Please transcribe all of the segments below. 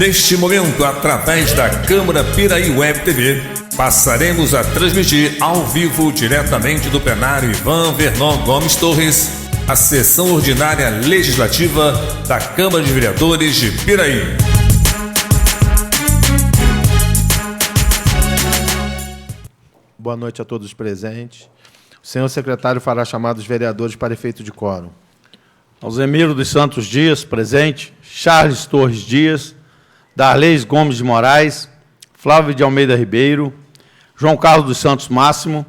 Neste momento, através da Câmara Piraí Web TV, passaremos a transmitir ao vivo, diretamente do plenário Ivan Vernon Gomes Torres, a sessão ordinária legislativa da Câmara de Vereadores de Piraí. Boa noite a todos os presentes. O senhor secretário fará chamar os vereadores para efeito de quórum. Alzemiro dos Santos Dias, presente. Charles Torres Dias. Darleis Gomes de Moraes. Flávio de Almeida Ribeiro. João Carlos dos Santos Máximo.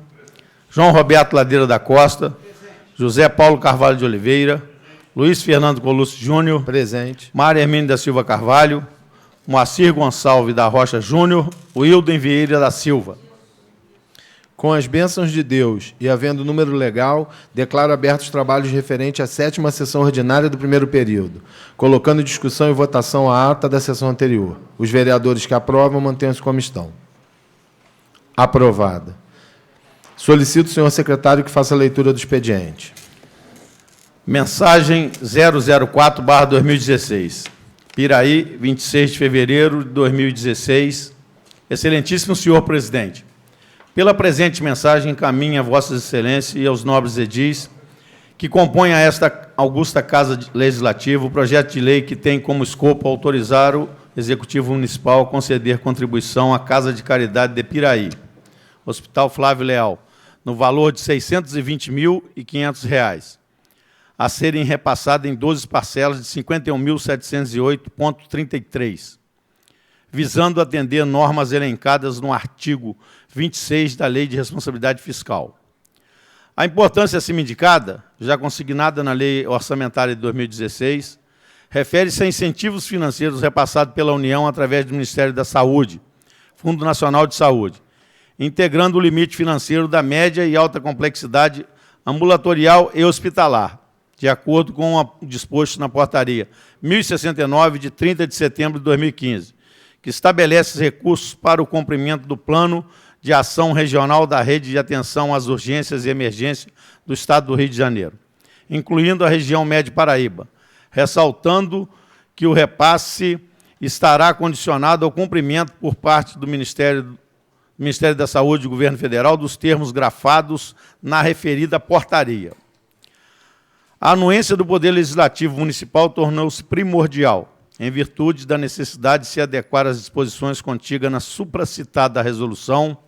João Roberto Ladeira da Costa. José Paulo Carvalho de Oliveira. Luiz Fernando Colucci Júnior. Presente. Mária Hermínio da Silva Carvalho. Moacir Gonçalves da Rocha Júnior. Wilden Vieira da Silva. Com as bênçãos de Deus e havendo número legal, declaro abertos os trabalhos referentes à 7ª sessão ordinária do primeiro período, colocando em discussão e votação a ata da sessão anterior. Os vereadores que aprovam, mantenham-se como estão. Aprovada. Solicito ao senhor secretário que faça a leitura do expediente. Mensagem 004/2016. Piraí, 26 de fevereiro de 2016. Excelentíssimo senhor presidente, pela presente mensagem, encaminho a Vossas Excelências e aos nobres edis que compõem a esta augusta Casa Legislativa o projeto de lei que tem como escopo autorizar o Executivo Municipal a conceder contribuição à Casa de Caridade de Piraí, Hospital Flávio Leal, no valor de R$ 620.500, a serem repassadas em 12 parcelas de R$ 51.708,33, visando atender normas elencadas no artigo 26 da Lei de Responsabilidade Fiscal. A importância acima indicada, já consignada na Lei Orçamentária de 2016, refere-se a incentivos financeiros repassados pela União através do Ministério da Saúde, Fundo Nacional de Saúde, integrando o limite financeiro da média e alta complexidade ambulatorial e hospitalar, de acordo com o disposto na portaria 1069, de 30 de setembro de 2015, que estabelece recursos para o cumprimento do Plano de Ação Regional da Rede de Atenção às Urgências e Emergências do Estado do Rio de Janeiro, incluindo a região Médio Paraíba, ressaltando que o repasse estará condicionado ao cumprimento por parte do Ministério da Saúde do Governo Federal dos termos grafados na referida portaria. A anuência do Poder Legislativo Municipal tornou-se primordial, em virtude da necessidade de se adequar às disposições contidas na supracitada resolução,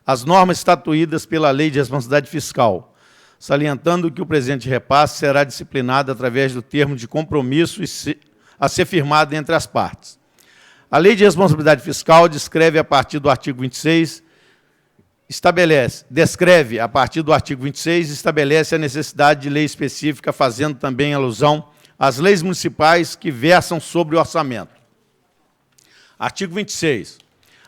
às normas estatuídas pela Lei de Responsabilidade Fiscal, salientando que o presente repasse será disciplinado através do termo de compromisso a ser firmado entre as partes. A Lei de Responsabilidade Fiscal descreve, a partir do artigo 26, estabelece a necessidade de lei específica, fazendo também alusão às leis municipais que versam sobre o orçamento. Artigo 26.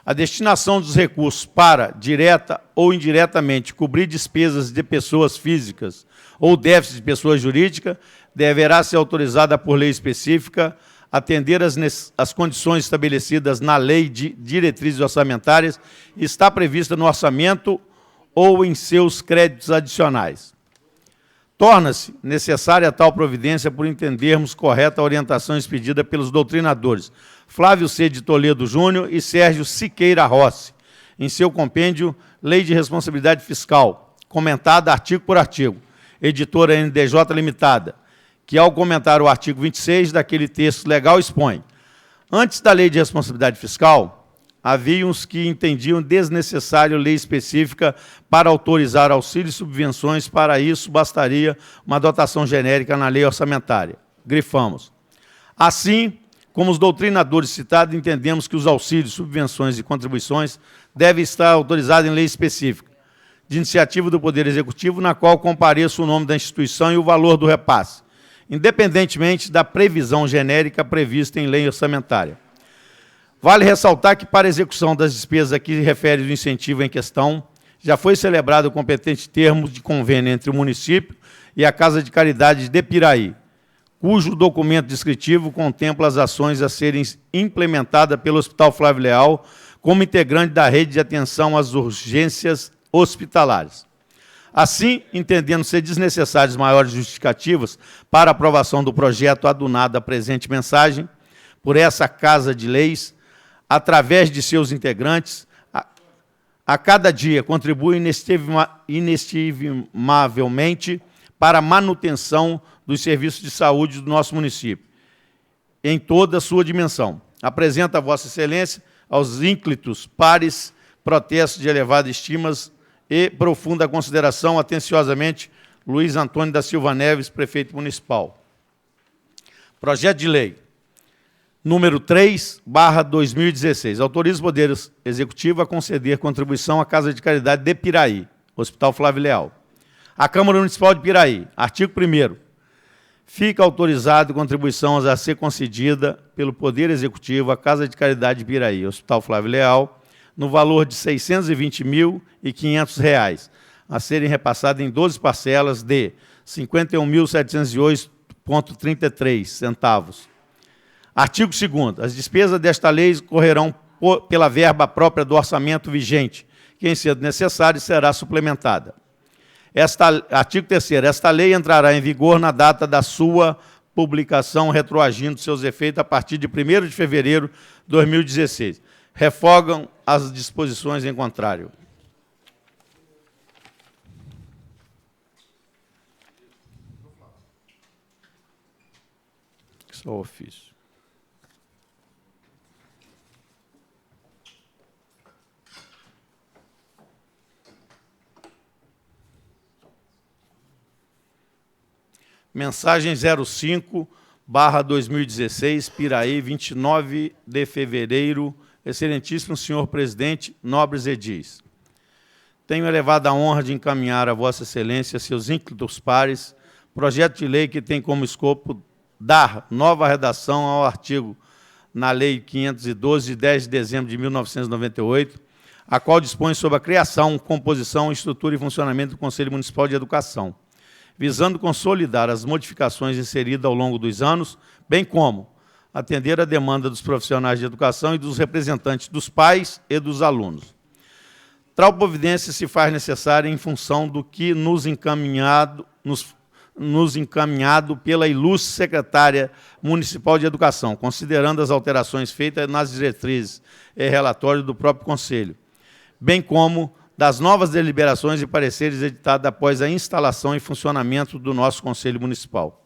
A destinação dos recursos para, direta ou indiretamente, cobrir despesas de pessoas físicas ou déficit de pessoa jurídica deverá ser autorizada por lei específica, atender às condições estabelecidas na Lei de Diretrizes Orçamentárias e está prevista no orçamento ou em seus créditos adicionais. Torna-se necessária tal providência por entendermos correta a orientação expedida pelos doutrinadores Flávio C. de Toledo Júnior e Sérgio Siqueira Rossi, em seu compêndio Lei de Responsabilidade Fiscal, comentada artigo por artigo, editora NDJ Limitada, que, ao comentar o artigo 26 daquele texto legal, expõe: antes da Lei de Responsabilidade Fiscal, havia uns que entendiam desnecessário lei específica para autorizar auxílios e subvenções, para isso bastaria uma dotação genérica na lei orçamentária. Grifamos. Assim, como os doutrinadores citados, entendemos que os auxílios, subvenções e contribuições devem estar autorizados em lei específica, de iniciativa do Poder Executivo, na qual compareça o nome da instituição e o valor do repasse, independentemente da previsão genérica prevista em lei orçamentária. Vale ressaltar que, para a execução das despesas a que refere o incentivo em questão, já foi celebrado o competente termo de convênio entre o município e a Casa de Caridade de Piraí, cujo documento descritivo contempla as ações a serem implementadas pelo Hospital Flávio Leal como integrante da rede de atenção às urgências hospitalares. Assim, entendendo ser desnecessários maiores justificativas para a aprovação do projeto adunado à presente mensagem, por essa Casa de Leis, através de seus integrantes, a cada dia contribui inestimavelmente para a manutenção dos serviços de saúde do nosso município, em toda a sua dimensão. Apresenta a Vossa Excelência aos ínclitos pares protestos de elevada estima e profunda consideração, atenciosamente, Luiz Antônio da Silva Neves, prefeito municipal. Projeto de lei número 3/2016. Autoriza o Poder Executivo a conceder contribuição à Casa de Caridade de Piraí, Hospital Flávio Leal. A Câmara Municipal de Piraí, artigo 1º, fica autorizada a contribuição a ser concedida pelo Poder Executivo à Casa de Caridade de Piraí, Hospital Flávio Leal, no valor de R$ 620.500, a serem repassadas em 12 parcelas de R$ 51.708,33 centavos. Artigo 2º. As despesas desta lei correrão pela verba própria do orçamento vigente, que, em sendo necessário, será suplementada. Artigo 3º. Esta lei entrará em vigor na data da sua publicação, retroagindo seus efeitos a partir de 1º de fevereiro de 2016. Refogam as disposições em contrário. Só o ofício. Mensagem 05/2016, Piraí, 29 de fevereiro. Excelentíssimo senhor presidente, nobres edis. Tenho elevada honra de encaminhar a Vossa Excelência, seus ínclitos pares, projeto de lei que tem como escopo dar nova redação ao artigo na Lei 512, de 10 de dezembro de 1998, a qual dispõe sobre a criação, composição, estrutura e funcionamento do Conselho Municipal de Educação, visando consolidar as modificações inseridas ao longo dos anos, bem como atender à demanda dos profissionais de educação e dos representantes dos pais e dos alunos. Tal providência se faz necessária em função do que nos encaminhado pela ilustre secretária municipal de Educação, considerando as alterações feitas nas diretrizes e relatório do próprio Conselho, bem como das novas deliberações e pareceres editados após a instalação e funcionamento do nosso Conselho Municipal.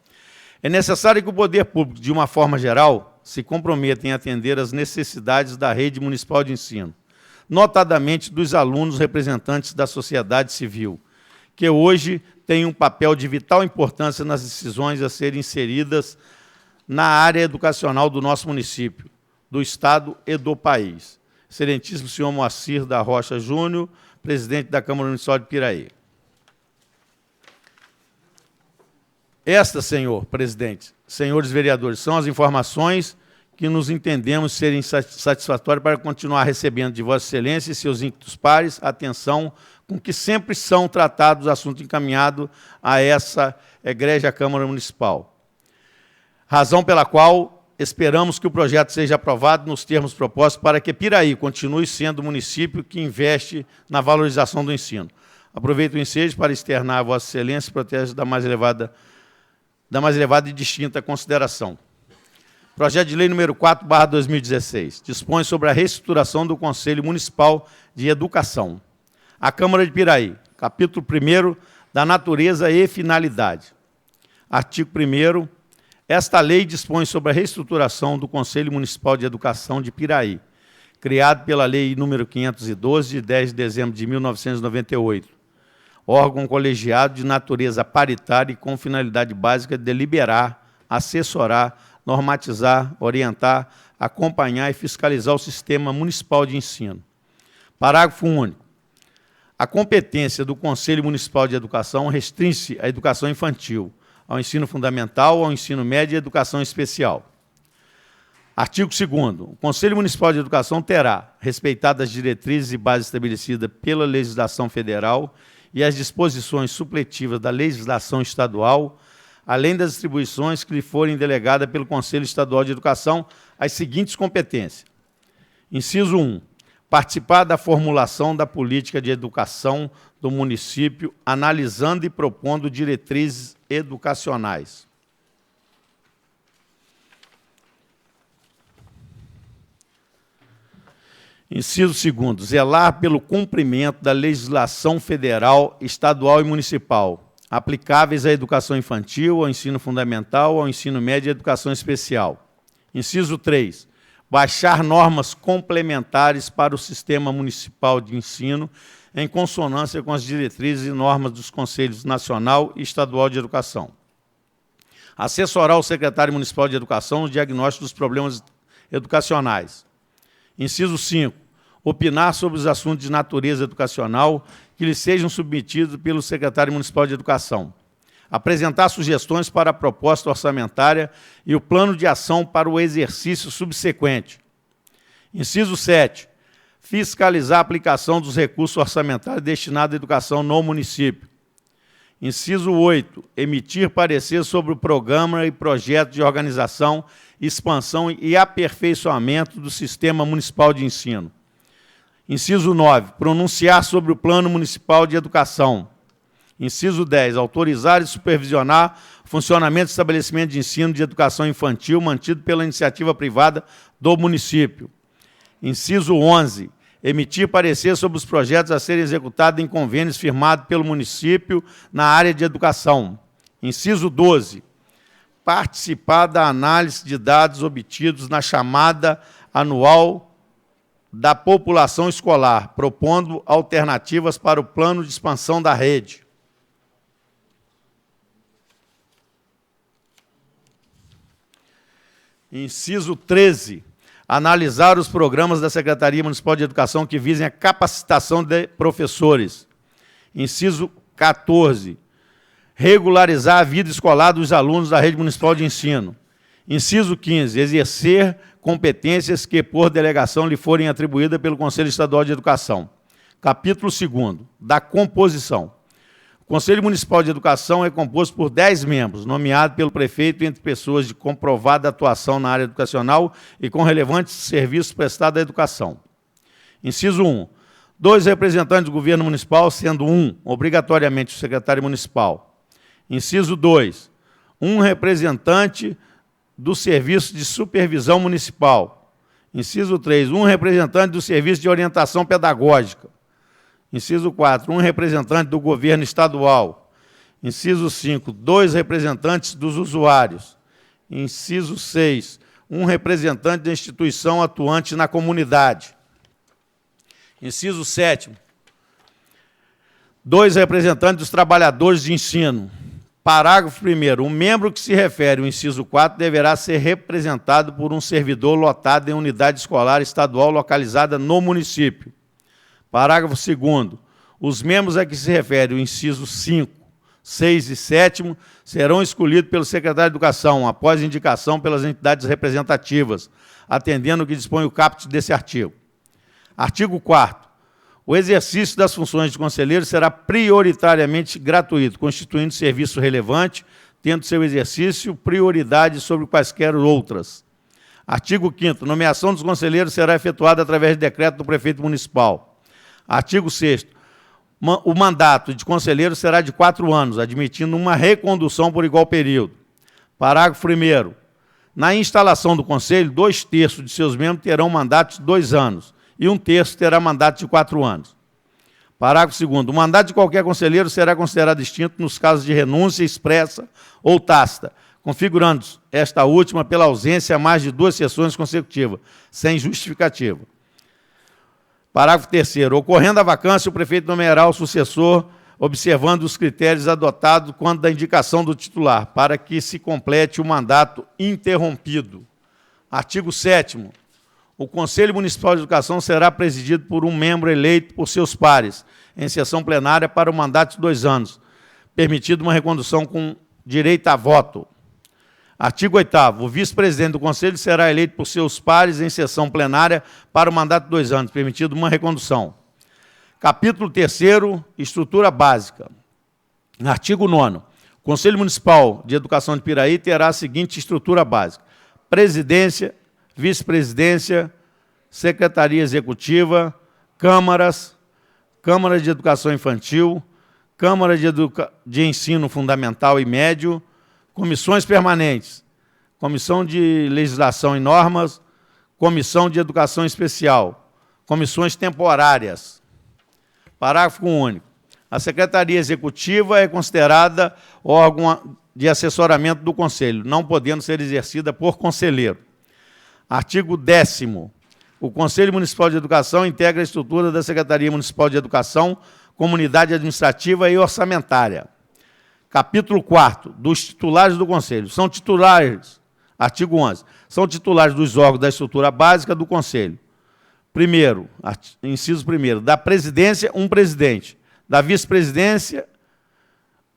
É necessário que o poder público, de uma forma geral, se comprometa em atender às necessidades da rede municipal de ensino, notadamente dos alunos representantes da sociedade civil, que hoje têm um papel de vital importância nas decisões a serem inseridas na área educacional do nosso município, do Estado e do país. Excelentíssimo senhor Moacir da Rocha Júnior, presidente da Câmara Municipal de Piraí. Estas, senhor presidente, senhores vereadores, são as informações que nos entendemos serem satisfatórias para continuar recebendo de Vossa Excelência e seus ínclitos pares a atenção com que sempre são tratados os assuntos encaminhados a essa egrégia Câmara Municipal. Razão pela qual esperamos que o projeto seja aprovado nos termos propostos para que Piraí continue sendo o município que investe na valorização do ensino. Aproveito o ensejo para externar a Vossa Excelência e protesto da mais elevada e distinta consideração. Projeto de lei número 4/2016, dispõe sobre a reestruturação do Conselho Municipal de Educação. A Câmara de Piraí, capítulo 1º, da natureza e finalidade. Artigo 1º, esta lei dispõe sobre a reestruturação do Conselho Municipal de Educação de Piraí, criado pela Lei número 512, de 10 de dezembro de 1998, órgão colegiado de natureza paritária e com finalidade básica de deliberar, assessorar, normatizar, orientar, acompanhar e fiscalizar o sistema municipal de ensino. Parágrafo único. A competência do Conselho Municipal de Educação restringe-se à educação infantil, ao ensino fundamental, ao ensino médio e à educação especial. Artigo 2º. O Conselho Municipal de Educação terá, respeitadas as diretrizes e bases estabelecidas pela legislação federal e as disposições supletivas da legislação estadual, além das atribuições que lhe forem delegadas pelo Conselho Estadual de Educação, as seguintes competências. Inciso 1. Participar da formulação da política de educação do município, analisando e propondo diretrizes educacionais. Inciso 2º, zelar pelo cumprimento da legislação federal, estadual e municipal, aplicáveis à educação infantil, ao ensino fundamental, ao ensino médio e à educação especial. Inciso 3, baixar normas complementares para o sistema municipal de ensino, em consonância com as diretrizes e normas dos Conselhos Nacional e Estadual de Educação. Assessorar o secretário municipal de Educação no diagnóstico dos problemas educacionais. Inciso 5, opinar sobre os assuntos de natureza educacional que lhe sejam submetidos pelo secretário municipal de Educação. Apresentar sugestões para a proposta orçamentária e o plano de ação para o exercício subsequente. Inciso 7, fiscalizar a aplicação dos recursos orçamentários destinados à educação no município. Inciso 8, emitir parecer sobre o programa e projeto de organização, expansão e aperfeiçoamento do Sistema Municipal de Ensino. Inciso 9, pronunciar sobre o Plano Municipal de Educação. Inciso 10, autorizar e supervisionar o funcionamento do estabelecimento de ensino de educação infantil mantido pela iniciativa privada do município. Inciso 11, emitir parecer sobre os projetos a serem executados em convênios firmados pelo município na área de educação. Inciso 12, participar da análise de dados obtidos na chamada anual da população escolar, propondo alternativas para o plano de expansão da rede. Inciso 13, analisar os programas da Secretaria Municipal de Educação que visem a capacitação de professores. Inciso 14, regularizar a vida escolar dos alunos da rede municipal de ensino. Inciso 15, exercer competências que, por delegação, lhe forem atribuídas pelo Conselho Estadual de Educação. Capítulo 2º, da composição. O Conselho Municipal de Educação é composto por 10 membros, nomeados pelo prefeito entre pessoas de comprovada atuação na área educacional e com relevantes serviços prestados à educação. Inciso 1, 2 representantes do governo municipal, sendo um, obrigatoriamente, o secretário municipal. Inciso 2, um representante do Serviço de Supervisão Municipal. Inciso 3, um representante do Serviço de Orientação Pedagógica. Inciso 4, um representante do governo estadual. Inciso 5, 2 representantes dos usuários. Inciso 6, um representante da instituição atuante na comunidade. Inciso 7, 2 representantes dos trabalhadores de ensino. Parágrafo 1º, um membro que se refere ao inciso 4 deverá ser representado por um servidor lotado em unidade escolar estadual localizada no município. Parágrafo 2º, os membros a que se refere o inciso 5, 6 e 7 serão escolhidos pelo secretário de Educação, após indicação pelas entidades representativas, atendendo o que dispõe o caput desse artigo. Artigo 4º, o exercício das funções de conselheiro será prioritariamente gratuito, constituindo serviço relevante, tendo seu exercício prioridade sobre quaisquer outras. Artigo 5º, nomeação dos conselheiros será efetuada através de decreto do prefeito municipal. Artigo 6º, o mandato de conselheiro será de 4 anos, admitindo uma recondução por igual período. Parágrafo 1º, na instalação do conselho, 2/3 de seus membros terão mandato de 2 anos e 1/3 terá mandato de 4 anos. Parágrafo 2º, o mandato de qualquer conselheiro será considerado extinto nos casos de renúncia expressa ou tácita, configurando esta última pela ausência a mais de 2 sessões consecutivas, sem justificativa. Parágrafo 3º, ocorrendo a vacância, o prefeito nomeará o sucessor, observando os critérios adotados quando da indicação do titular, para que se complete o mandato interrompido. Artigo 7º, o Conselho Municipal de Educação será presidido por um membro eleito por seus pares, em sessão plenária para o mandato de 2 anos, permitido uma recondução com direito a voto. Artigo 8º, o vice-presidente do Conselho será eleito por seus pares em sessão plenária para o mandato de 2 anos, permitido uma recondução. Capítulo 3º, estrutura básica. Artigo 9º, o Conselho Municipal de Educação de Piraí terá a seguinte estrutura básica: presidência, vice-presidência, secretaria executiva, câmaras, Câmara de Educação Infantil, Câmara de Ensino Fundamental e Médio, comissões permanentes, Comissão de Legislação e Normas, Comissão de Educação Especial, comissões temporárias. Parágrafo único. A Secretaria Executiva é considerada órgão de assessoramento do Conselho, não podendo ser exercida por conselheiro. Artigo 10º. O Conselho Municipal de Educação integra a estrutura da Secretaria Municipal de Educação, Comunidade Administrativa e Orçamentária. Capítulo 4º. Dos titulares do Conselho. São titulares, artigo 11, são titulares dos órgãos da estrutura básica do Conselho. Primeiro, inciso 1º, da presidência, um presidente. Da vice-presidência,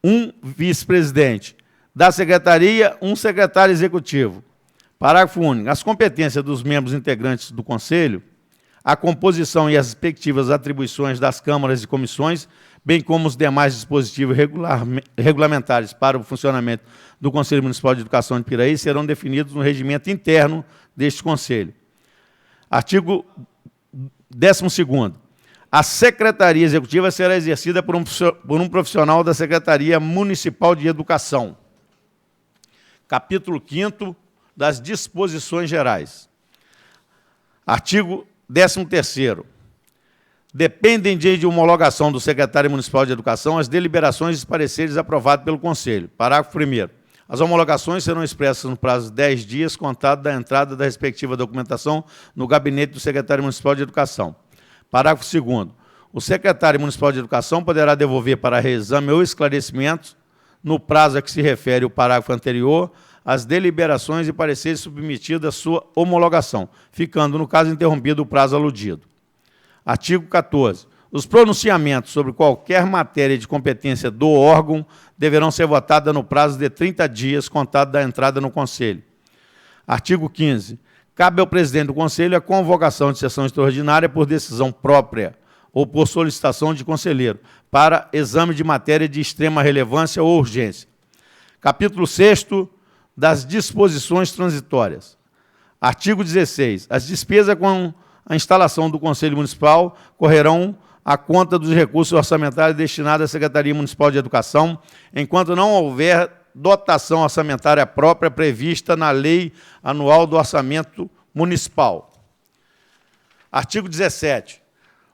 um vice-presidente. Da secretaria, um secretário executivo. Parágrafo único. As competências dos membros integrantes do Conselho, a composição e as respectivas atribuições das câmaras e comissões, bem como os demais dispositivos regulamentares para o funcionamento do Conselho Municipal de Educação de Piraí, serão definidos no regimento interno deste Conselho. Artigo 12º. A Secretaria Executiva será exercida por um profissional da Secretaria Municipal de Educação. Capítulo 5º das Disposições Gerais. Artigo 13º. Dependem de homologação do Secretário Municipal de Educação as deliberações e pareceres aprovados pelo Conselho. Parágrafo 1º. As homologações serão expressas no prazo de 10 dias, contado da entrada da respectiva documentação no gabinete do Secretário Municipal de Educação. Parágrafo 2º. O Secretário Municipal de Educação poderá devolver para reexame ou esclarecimento, no prazo a que se refere o parágrafo anterior, as deliberações e pareceres submetidos à sua homologação, ficando, no caso interrompido, o prazo aludido. Artigo 14. Os pronunciamentos sobre qualquer matéria de competência do órgão deverão ser votados no prazo de 30 dias, contado da entrada no Conselho. Artigo 15. Cabe ao presidente do Conselho a convocação de sessão extraordinária por decisão própria ou por solicitação de conselheiro, para exame de matéria de extrema relevância ou urgência. Capítulo 6º das disposições transitórias. Artigo 16. As despesas com a instalação do Conselho Municipal correrão à conta dos recursos orçamentários destinados à Secretaria Municipal de Educação, enquanto não houver dotação orçamentária própria prevista na Lei Anual do Orçamento Municipal. Artigo 17.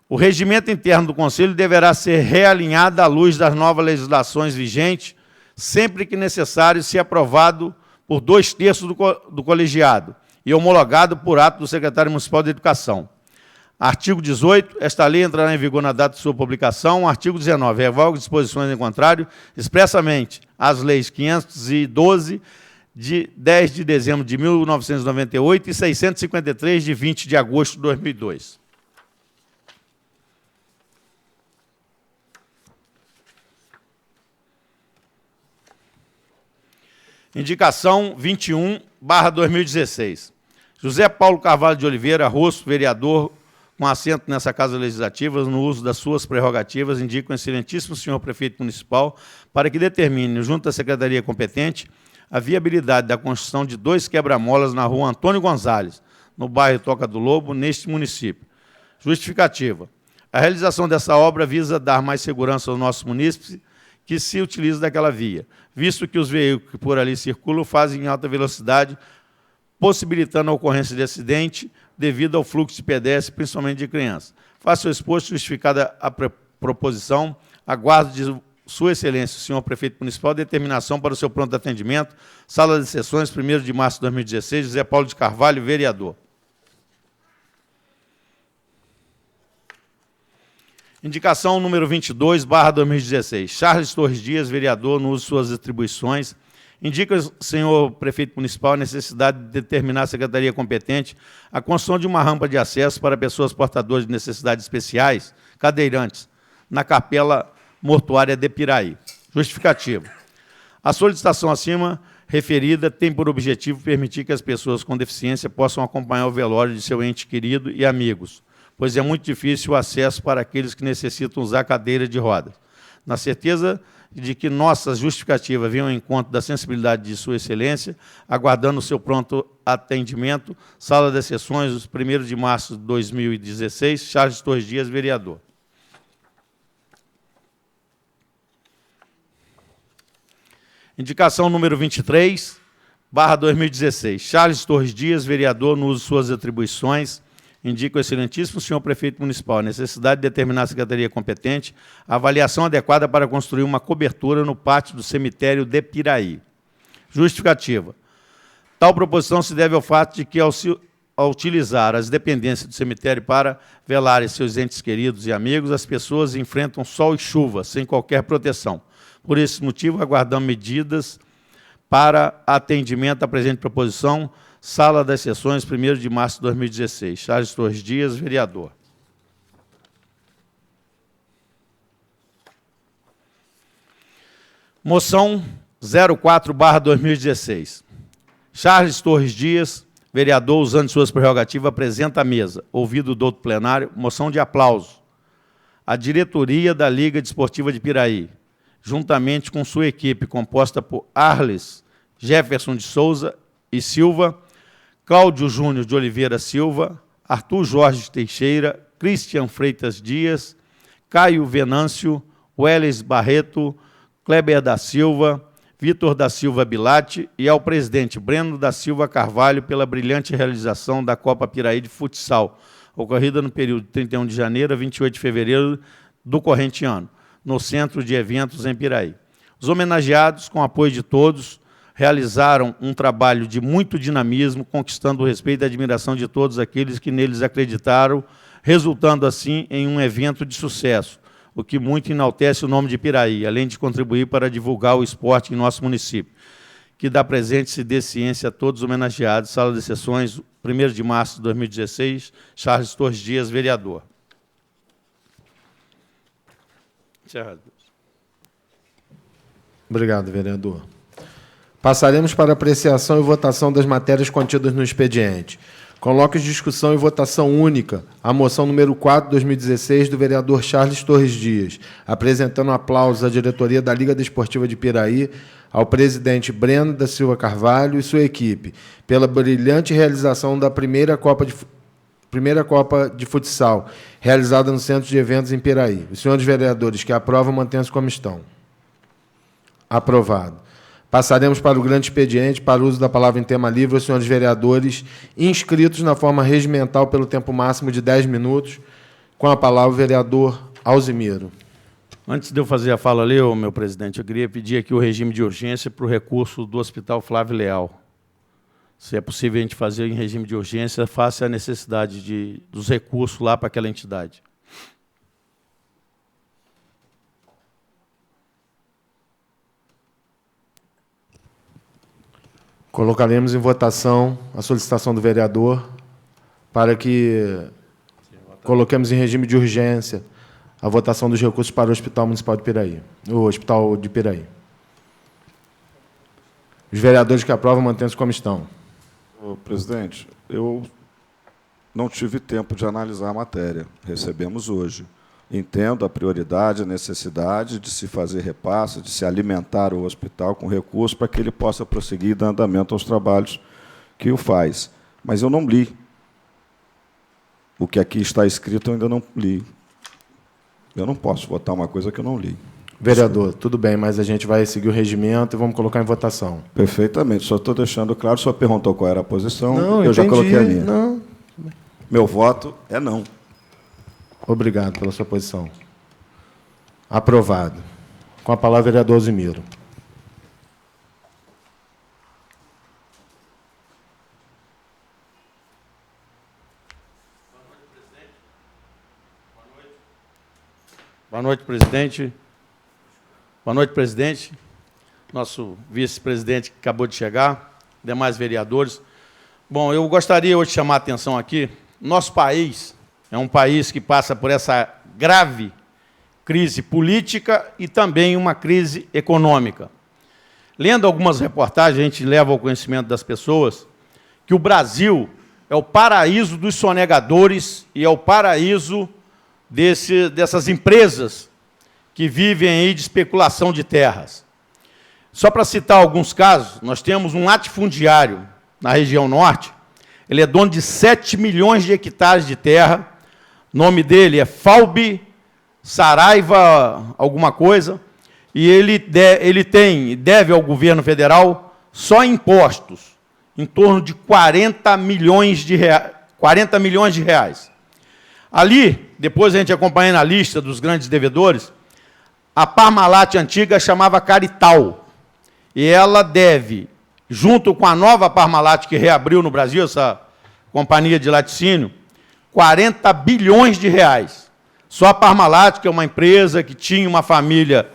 O regimento interno do Conselho deverá ser realinhado à luz das novas legislações vigentes, sempre que necessário, se aprovado por 2/3 do colegiado e homologado por ato do Secretário Municipal de Educação. Artigo 18. Esta lei entrará em vigor na data de sua publicação. Artigo 19. Revoga disposições em contrário, expressamente as leis 512, de 10 de dezembro de 1998 e 653, de 20 de agosto de 2002. Indicação 21/2016. José Paulo Carvalho de Oliveira Rosso, vereador, com assento nessa Casa Legislativa, no uso das suas prerrogativas, indica o excelentíssimo senhor prefeito municipal para que determine, junto à secretaria competente, a viabilidade da construção de 2 quebra-molas na rua Antônio Gonzalez, no bairro Toca do Lobo, neste município. Justificativa. A realização dessa obra visa dar mais segurança aos nossos munícipes que se utilizam daquela via, visto que os veículos que por ali circulam fazem em alta velocidade, possibilitando a ocorrência de acidente devido ao fluxo de pedestres, principalmente de crianças. Faça o exposto, justificada a proposição, aguardo de Sua Excelência, o senhor Prefeito Municipal, determinação para o seu pronto atendimento, Sala de Sessões, 1º de março de 2016, José Paulo de Carvalho, vereador. Indicação número 22/2016. Charles Torres Dias, vereador, no uso de suas atribuições. Indica o senhor Prefeito Municipal a necessidade de determinar a Secretaria competente a construção de uma rampa de acesso para pessoas portadoras de necessidades especiais, cadeirantes, na Capela Mortuária de Piraí. Justificativo. A solicitação acima referida tem por objetivo permitir que as pessoas com deficiência possam acompanhar o velório de seu ente querido e amigos, pois é muito difícil o acesso para aqueles que necessitam usar cadeira de rodas. Na certeza de que nossas justificativas venham ao encontro da sensibilidade de Sua Excelência, aguardando o seu pronto atendimento, Sala das Sessões, 1º de março de 2016, Charles Torres Dias, vereador. Indicação número 23/2016. Charles Torres Dias, vereador, no uso de suas atribuições, indica o excelentíssimo senhor prefeito municipal a necessidade de determinar a secretaria competente a avaliação adequada para construir uma cobertura no pátio do cemitério de Piraí. Justificativa. Tal proposição se deve ao fato de que, ao utilizar as dependências do cemitério para velarem seus entes queridos e amigos, as pessoas enfrentam sol e chuva, sem qualquer proteção. Por esse motivo, aguardamos medidas para atendimento à presente proposição, Sala das Sessões, 1º de março de 2016. Charles Torres Dias, vereador. Moção 04/2016. Charles Torres Dias, vereador, usando suas prerrogativas, apresenta à mesa, ouvido o douto plenário, moção de aplauso. A diretoria da Liga Desportiva de Piraí, juntamente com sua equipe, composta por Arles Jefferson de Souza e Silva, Cláudio Júnior de Oliveira Silva, Arthur Jorge Teixeira, Cristian Freitas Dias, Caio Venâncio, Welles Barreto, Kleber da Silva, Vitor da Silva Bilatti e ao presidente Breno da Silva Carvalho pela brilhante realização da Copa Piraí de Futsal, ocorrida no período de 31 de janeiro a 28 de fevereiro do corrente ano, no Centro de Eventos em Piraí. Os homenageados, com apoio de todos, realizaram um trabalho de muito dinamismo, conquistando o respeito e a admiração de todos aqueles que neles acreditaram, resultando assim em um evento de sucesso, o que muito enaltece o nome de Piraí, além de contribuir para divulgar o esporte em nosso município. Que dá presente se dê ciência a todos os homenageados. Sala de Sessões, 1º de março de 2016, Charles Torres Dias, vereador. Obrigado, vereador. Passaremos para apreciação e votação das matérias contidas no expediente. Coloco em discussão e votação única a moção número 4, 2016, do vereador Charles Torres Dias, apresentando aplausos à diretoria da Liga Desportiva de Piraí, ao presidente Breno da Silva Carvalho e sua equipe, pela brilhante realização da primeira Copa de Futsal, realizada no Centro de Eventos em Piraí. Os senhores vereadores que aprovam, mantenham-se como estão. Aprovado. Passaremos para o grande expediente, para o uso da palavra em tema livre, os senhores vereadores inscritos na forma regimental pelo tempo máximo de 10 minutos. Com a palavra, o vereador Alzimiro. Antes de eu fazer a fala ali, meu presidente, eu queria pedir aqui o regime de urgência para o recurso do Hospital Flávio Leal. Se é possível a gente fazer em regime de urgência, face à necessidade dos recursos lá para aquela entidade. Colocaremos em votação a solicitação do vereador para que coloquemos em regime de urgência a votação dos recursos para o Hospital Municipal de Piraí, o Hospital de Piraí. Os vereadores que aprovam, mantenham-se como estão. Presidente, eu não tive tempo de analisar a matéria. Recebemos hoje. Entendo a prioridade, a necessidade de se fazer repasse, de se alimentar o hospital com recursos para que ele possa prosseguir dando andamento aos trabalhos que o faz. Mas eu não li. O que aqui está escrito eu ainda não li. Eu não posso votar uma coisa que eu não li. Vereador, tudo bem, mas a gente vai seguir o regimento e vamos colocar em votação. Perfeitamente. Só estou deixando claro, só perguntou qual era a posição, não, eu já coloquei a minha. Não. Meu voto é não. Obrigado pela sua posição. Aprovado. Com a palavra, vereador Alzimiro. Boa noite, presidente. Boa noite, presidente. Nosso vice-presidente que acabou de chegar, demais vereadores. Bom, eu gostaria hoje de chamar a atenção aqui. Nosso país é um país que passa por essa grave crise política e também uma crise econômica. Lendo algumas reportagens, a gente leva ao conhecimento das pessoas que o Brasil é o paraíso dos sonegadores e é o paraíso dessas empresas que vivem aí de especulação de terras. Só para citar alguns casos, nós temos um latifundiário na região norte, ele é dono de 7 milhões de hectares de terra, o nome dele é Falbi Saraiva alguma coisa, e ele deve ao governo federal só impostos, em torno de 40 milhões de reais, 40 milhões de reais. Ali, depois a gente acompanhando a lista dos grandes devedores, a Parmalat antiga chamava Carital. E ela deve, junto com a nova Parmalat que reabriu no Brasil, essa companhia de laticínio, 40 bilhões de reais. Só a Parmalat, que é uma empresa que tinha uma família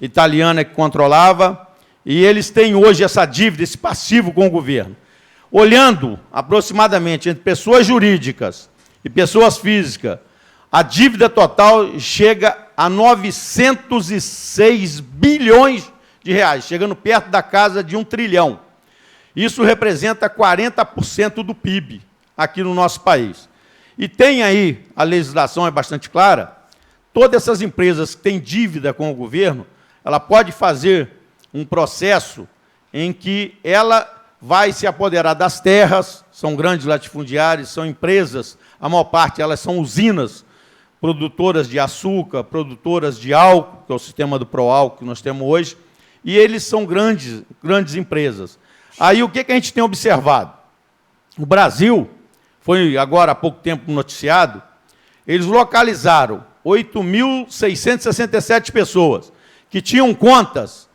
italiana que controlava, e eles têm hoje essa dívida, esse passivo com o governo. Olhando aproximadamente entre pessoas jurídicas e pessoas físicas, a dívida total chega a 906 bilhões de reais, chegando perto da casa de 1 trilhão. Isso representa 40% do PIB aqui no nosso país. E tem aí, a legislação é bastante clara, todas essas empresas que têm dívida com o governo, ela pode fazer um processo em que ela vai se apoderar das terras, são grandes latifundiários, são empresas, a maior parte elas são usinas produtoras de açúcar, produtoras de álcool, que é o sistema do Proálcool que nós temos hoje, e eles são grandes empresas. Aí o que a gente tem observado? O Brasil, foi agora há pouco tempo noticiado, eles localizaram 8.667 pessoas que tinham contas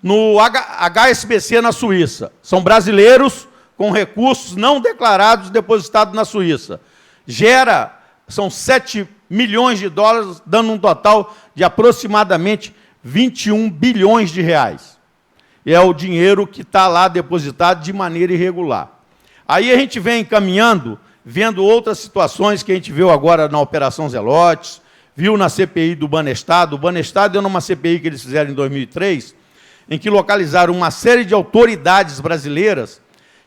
no HSBC na Suíça. São brasileiros com recursos não declarados depositados na Suíça. São 7 milhões de dólares, dando um total de aproximadamente 21 bilhões de reais. É o dinheiro que está lá depositado de maneira irregular. Aí a gente vem caminhando, vendo outras situações que a gente viu agora na Operação Zelotes, viu na CPI do Banestado. O Banestado é uma CPI que eles fizeram em 2003, em que localizaram uma série de autoridades brasileiras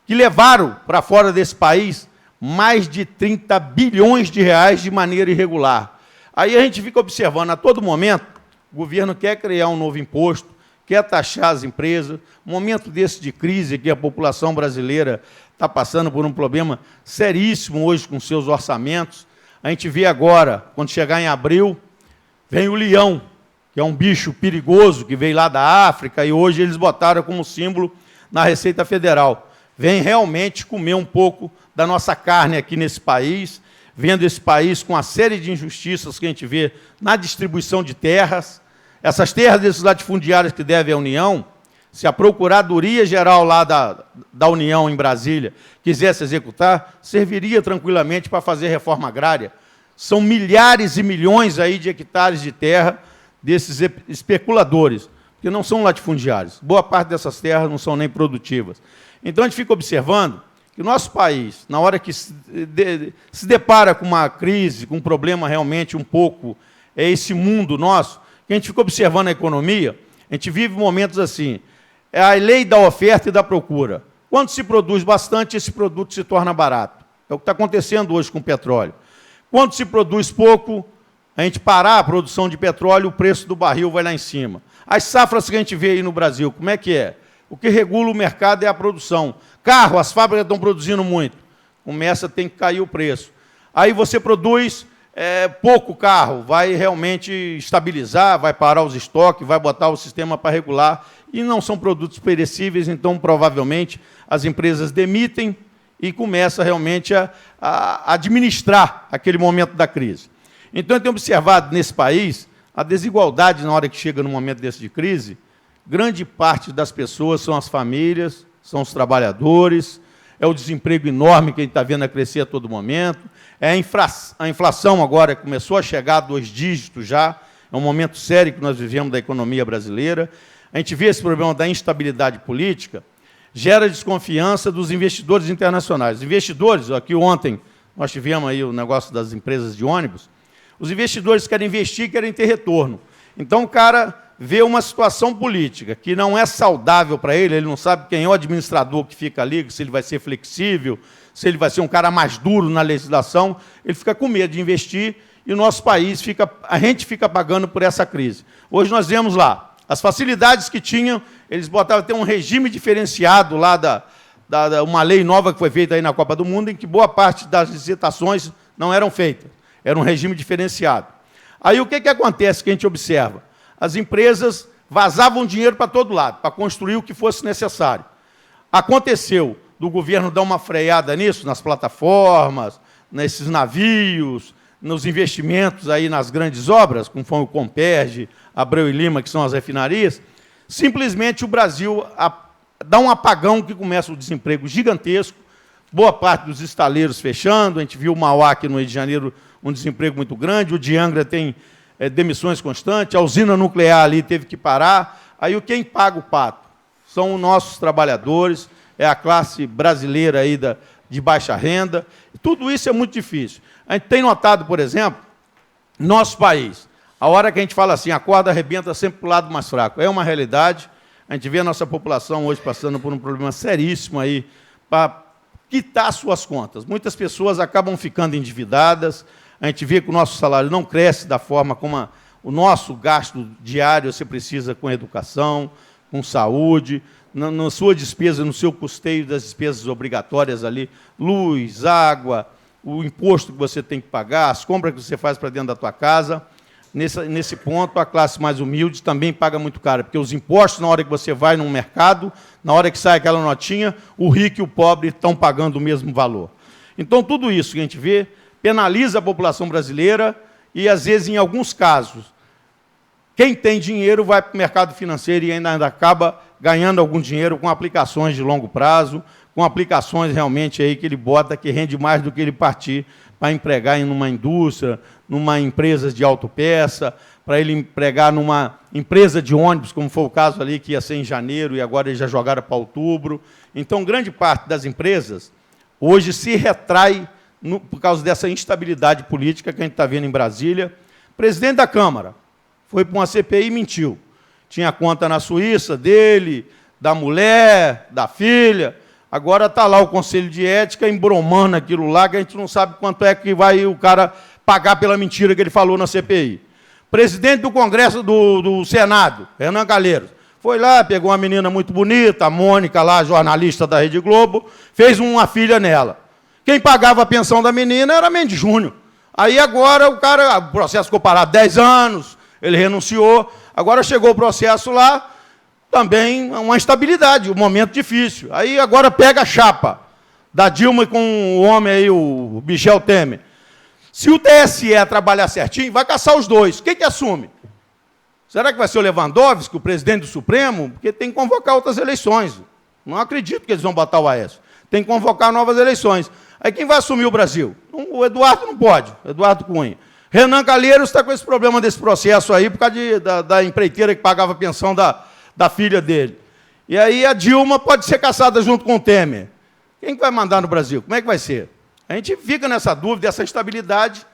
que levaram para fora desse país mais de 30 bilhões de reais de maneira irregular. Aí a gente fica observando, a todo momento, o governo quer criar um novo imposto, quer taxar as empresas. Momento desse de crise, que a população brasileira está passando por um problema seríssimo hoje com seus orçamentos. A gente vê agora, quando chegar em abril, vem o leão, que é um bicho perigoso, que veio lá da África, e hoje eles botaram como símbolo na Receita Federal. Vem realmente comer um pouco da nossa carne aqui nesse país, vendo esse país com uma série de injustiças que a gente vê na distribuição de terras. Essas terras desses latifundiários que devem à União, se a Procuradoria-Geral lá da União em Brasília quisesse executar, serviria tranquilamente para fazer reforma agrária. São milhares e milhões aí de hectares de terra desses especuladores, que não são latifundiários. Boa parte dessas terras não são nem produtivas. Então, a gente fica observando que o nosso país, na hora que se depara com uma crise, com um problema realmente um pouco, é esse mundo nosso, que a gente fica observando a economia, a gente vive momentos assim, é a lei da oferta e da procura. Quando se produz bastante, esse produto se torna barato. É o que está acontecendo hoje com o petróleo. Quando se produz pouco, a gente parar a produção de petróleo, o preço do barril vai lá em cima. As safras que a gente vê aí no Brasil, como é que é? O que regula o mercado é a produção. Carro, as fábricas estão produzindo muito. Tem que cair o preço. Aí você produz pouco carro, vai realmente estabilizar, vai parar os estoques, vai botar o sistema para regular, e não são produtos perecíveis, então, provavelmente, as empresas demitem e começam realmente a administrar aquele momento da crise. Então, eu tenho observado nesse país a desigualdade na hora que chega no momento desse de crise. Grande parte das pessoas são as famílias, são os trabalhadores, é o desemprego enorme que a gente está vendo a crescer a todo momento, é a inflação agora começou a chegar a 2 dígitos já, é um momento sério que nós vivemos da economia brasileira. A gente vê esse problema da instabilidade política, gera desconfiança dos investidores internacionais. Os investidores, aqui ontem nós tivemos aí o negócio das empresas de ônibus, os investidores querem investir, querem ter retorno. Então o cara vê uma situação política que não é saudável para ele não sabe quem é o administrador que fica ali, se ele vai ser flexível, se ele vai ser um cara mais duro na legislação, ele fica com medo de investir e o nosso país a gente fica pagando por essa crise. Hoje nós vemos lá, as facilidades que tinham, eles botavam até um regime diferenciado lá uma lei nova que foi feita aí na Copa do Mundo, em que boa parte das licitações não eram feitas, era um regime diferenciado. Aí o que acontece que a gente observa? As empresas vazavam dinheiro para todo lado, para construir o que fosse necessário. Aconteceu do governo dar uma freada nisso, nas plataformas, nesses navios, nos investimentos aí nas grandes obras, como foi o Comperj, Abreu e Lima, que são as refinarias, simplesmente o Brasil dá um apagão que começa o desemprego gigantesco, boa parte dos estaleiros fechando, a gente viu o Mauá aqui no Rio de Janeiro, um desemprego muito grande, o de Angra tem demissões constantes, a usina nuclear ali teve que parar. Aí quem paga o pato? São os nossos trabalhadores, é a classe brasileira aí de baixa renda. Tudo isso é muito difícil. A gente tem notado, por exemplo, nosso país, a hora que a gente fala assim, a corda arrebenta sempre para o lado mais fraco. É uma realidade. A gente vê a nossa população hoje passando por um problema seríssimo aí para quitar suas contas. Muitas pessoas acabam ficando endividadas. A gente vê que o nosso salário não cresce da forma como o nosso gasto diário você precisa com educação, com saúde, na sua despesa, no seu custeio das despesas obrigatórias ali, luz, água, o imposto que você tem que pagar, as compras que você faz para dentro da tua casa. Nesse ponto, a classe mais humilde também paga muito caro, porque os impostos, na hora que você vai num mercado, na hora que sai aquela notinha, o rico e o pobre estão pagando o mesmo valor. Então, tudo isso que a gente vê penaliza a população brasileira e, às vezes, em alguns casos, quem tem dinheiro vai para o mercado financeiro e ainda acaba ganhando algum dinheiro com aplicações de longo prazo, com aplicações realmente aí que ele bota que rende mais do que ele partir para empregar em uma indústria, numa empresa de autopeça, para ele empregar numa empresa de ônibus, como foi o caso ali, que ia ser em janeiro e agora eles já jogaram para outubro. Então, grande parte das empresas hoje se retrai por causa dessa instabilidade política que a gente está vendo em Brasília. O presidente da Câmara foi para uma CPI e mentiu. Tinha conta na Suíça dele, da mulher, da filha. Agora está lá o Conselho de Ética embromando aquilo lá, que a gente não sabe quanto é que vai o cara pagar pela mentira que ele falou na CPI. Presidente do Congresso do Senado, Renan Calheiros, foi lá, pegou uma menina muito bonita, a Mônica lá, jornalista da Rede Globo, fez uma filha nela. Quem pagava a pensão da menina era Mendes Júnior. Aí agora o processo ficou parado 10 anos, ele renunciou, agora chegou o processo lá, também uma instabilidade, um momento difícil. Aí agora pega a chapa da Dilma com o homem aí, o Michel Temer. Se o TSE trabalhar certinho, vai caçar os dois. Quem que assume? Será que vai ser o Lewandowski, o presidente do Supremo? Porque tem que convocar outras eleições. Não acredito que eles vão botar o Aécio. Tem que convocar novas eleições. Aí quem vai assumir o Brasil? O Eduardo não pode, Eduardo Cunha. Renan Calheiros está com esse problema desse processo aí, por causa da empreiteira que pagava a pensão da filha dele. E aí a Dilma pode ser caçada junto com o Temer. Quem vai mandar no Brasil? Como é que vai ser? A gente fica nessa dúvida, essa instabilidade.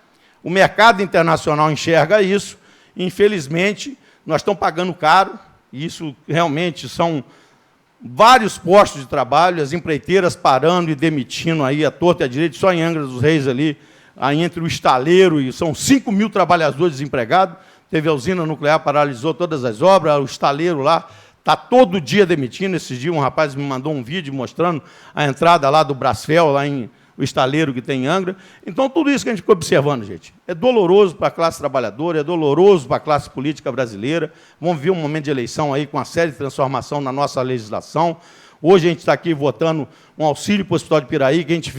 O mercado internacional enxerga isso. Infelizmente, nós estamos pagando caro. E isso realmente são vários postos de trabalho, as empreiteiras parando e demitindo aí a torta e a direita, só em Angra dos Reis ali, aí entre o estaleiro, e são 5 mil trabalhadores desempregados. Teve a usina nuclear, paralisou todas as obras, o estaleiro lá está todo dia demitindo. Esses dias um rapaz me mandou um vídeo mostrando a entrada lá do Brasfel, lá em o estaleiro que tem em Angra. Então, tudo isso que a gente fica observando, gente, é doloroso para a classe trabalhadora, é doloroso para a classe política brasileira. Vamos ver um momento de eleição aí com uma série de transformação na nossa legislação. Hoje a gente está aqui votando um auxílio para o Hospital de Piraí, que a gente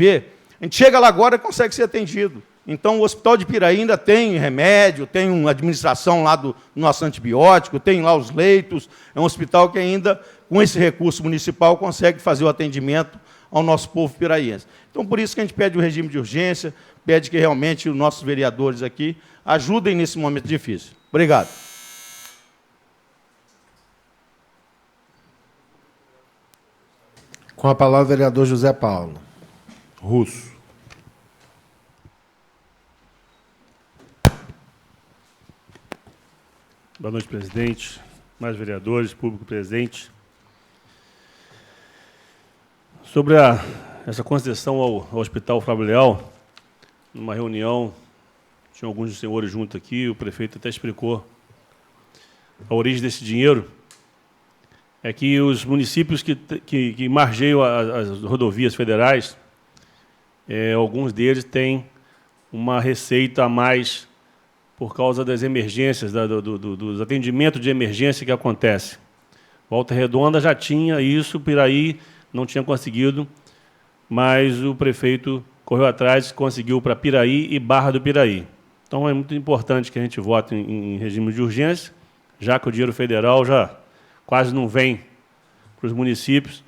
chega lá agora e consegue ser atendido. Então, o Hospital de Piraí ainda tem remédio, tem uma administração lá do nosso antibiótico, tem lá os leitos. É um hospital que ainda, com esse recurso municipal, consegue fazer o atendimento ao nosso povo piraiense. Então, por isso que a gente pede o regime de urgência, pede que realmente os nossos vereadores aqui ajudem nesse momento difícil. Obrigado. Com a palavra, o vereador José Paulo Russo. Boa noite, presidente, mais vereadores, público presente. Sobre essa concessão ao Hospital Flávio Leal, numa reunião, tinha alguns dos senhores junto aqui, o prefeito até explicou a origem desse dinheiro, é que os municípios que margeiam as rodovias federais, alguns deles têm uma receita a mais por causa das emergências, dos atendimentos de emergência que acontece. Volta Redonda já tinha isso, Piraí não tinha conseguido, mas o prefeito correu atrás, conseguiu para Piraí e Barra do Piraí. Então, é muito importante que a gente vote em regime de urgência, já que o dinheiro federal já quase não vem para os municípios,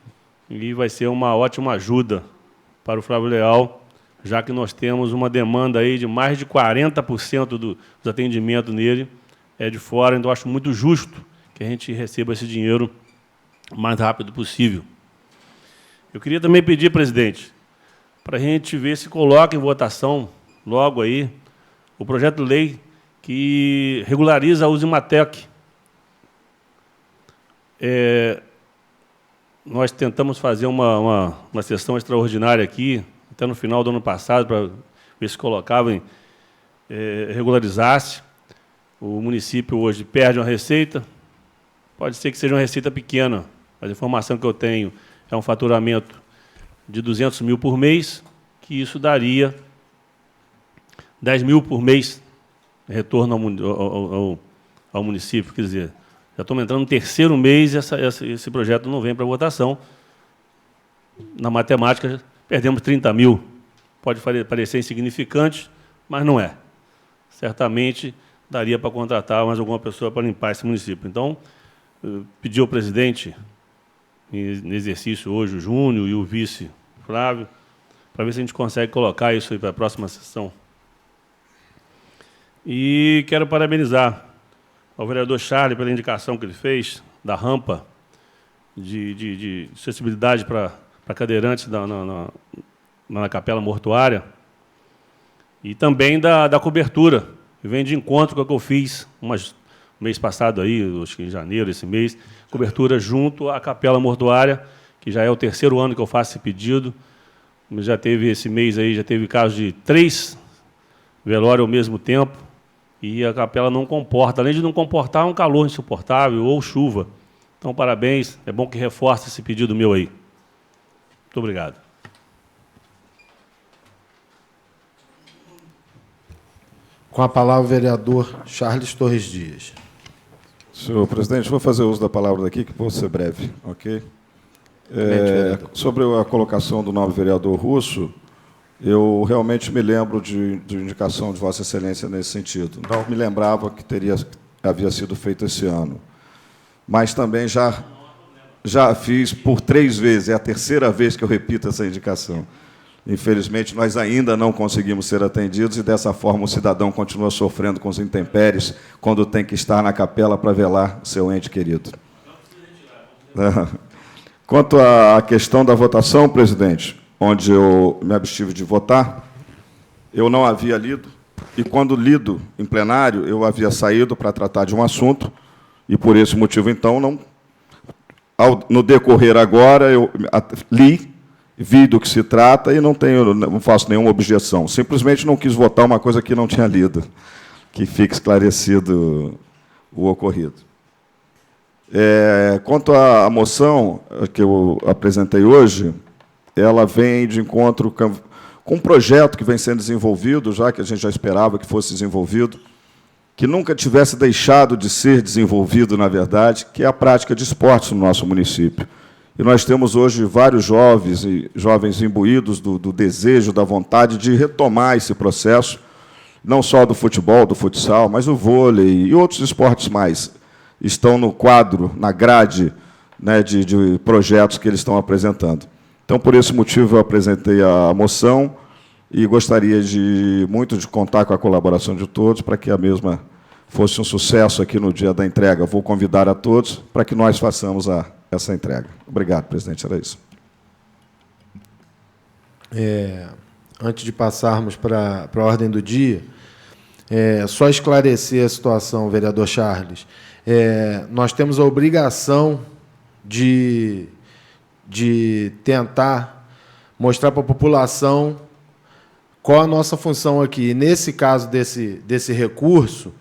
e vai ser uma ótima ajuda para o Flávio Leal, já que nós temos uma demanda aí de mais de 40% dos atendimentos nele de fora, então acho muito justo que a gente receba esse dinheiro o mais rápido possível. Eu queria também pedir, presidente, para a gente ver se coloca em votação, logo aí, o projeto de lei que regulariza a Usimatec. Nós tentamos fazer uma sessão extraordinária aqui, até no final do ano passado, para ver se colocavam, regularizasse. O município hoje perde uma receita, pode ser que seja uma receita pequena, mas a informação que eu tenho é um faturamento de 200 mil por mês, que isso daria 10 mil por mês de retorno ao município. Quer dizer, já estamos entrando no terceiro mês e esse projeto não vem para votação. Na matemática, perdemos 30 mil. Pode parecer insignificante, mas não é. Certamente daria para contratar mais alguma pessoa para limpar esse município. Então, pedi ao presidente, em exercício hoje, o Júnior e o vice, Flávio, para ver se a gente consegue colocar isso aí para a próxima sessão. E quero parabenizar ao vereador Charles pela indicação que ele fez da rampa de acessibilidade para cadeirantes na capela mortuária e também da cobertura, que vem de encontro com o que eu fiz mês passado, aí, acho que em janeiro, esse mês, cobertura junto à capela mortuária, que já é o terceiro ano que eu faço esse pedido. Já teve esse mês aí, já teve caso de 3 velórios ao mesmo tempo, e a capela não comporta, além de não comportar, um calor insuportável ou chuva. Então, parabéns, é bom que reforce esse pedido meu aí. Muito obrigado. Com a palavra o vereador Charles Torres Dias. Senhor presidente, vou fazer uso da palavra daqui, que vou ser breve, ok? Sobre a colocação do novo vereador Russo, eu realmente me lembro de indicação de Vossa Excelência nesse sentido. Não me lembrava que havia sido feito esse ano. Mas também já fiz por 3 vezes, é a terceira vez que eu repito essa indicação. Infelizmente, nós ainda não conseguimos ser atendidos e, dessa forma, o cidadão continua sofrendo com os intempéries quando tem que estar na capela para velar seu ente querido. Quanto à questão da votação, presidente, onde eu me abstive de votar, eu não havia lido, e, quando lido em plenário, eu havia saído para tratar de um assunto, e, por esse motivo, então, no decorrer agora, eu li, vi do que se trata e não faço nenhuma objeção. Simplesmente não quis votar uma coisa que não tinha lido, que fique esclarecido o ocorrido. Quanto à moção que eu apresentei hoje, ela vem de encontro com um projeto que vem sendo desenvolvido, já que a gente já esperava que fosse desenvolvido, que nunca tivesse deixado de ser desenvolvido, na verdade, que é a prática de esportes no nosso município. E nós temos hoje vários jovens imbuídos do desejo, da vontade de retomar esse processo, não só do futebol, do futsal, mas o vôlei e outros esportes mais. Estão no quadro, na grade, né, de projetos que eles estão apresentando. Então, por esse motivo, eu apresentei a moção e gostaria muito de contar com a colaboração de todos para que a mesma fosse um sucesso aqui no dia da entrega. Vou convidar a todos para que nós façamos essa entrega. Obrigado, presidente. Era isso. Antes de passarmos para a ordem do dia, só esclarecer a situação, vereador Charles. Nós temos a obrigação de tentar mostrar para a população qual a nossa função aqui. E, nesse caso desse recurso,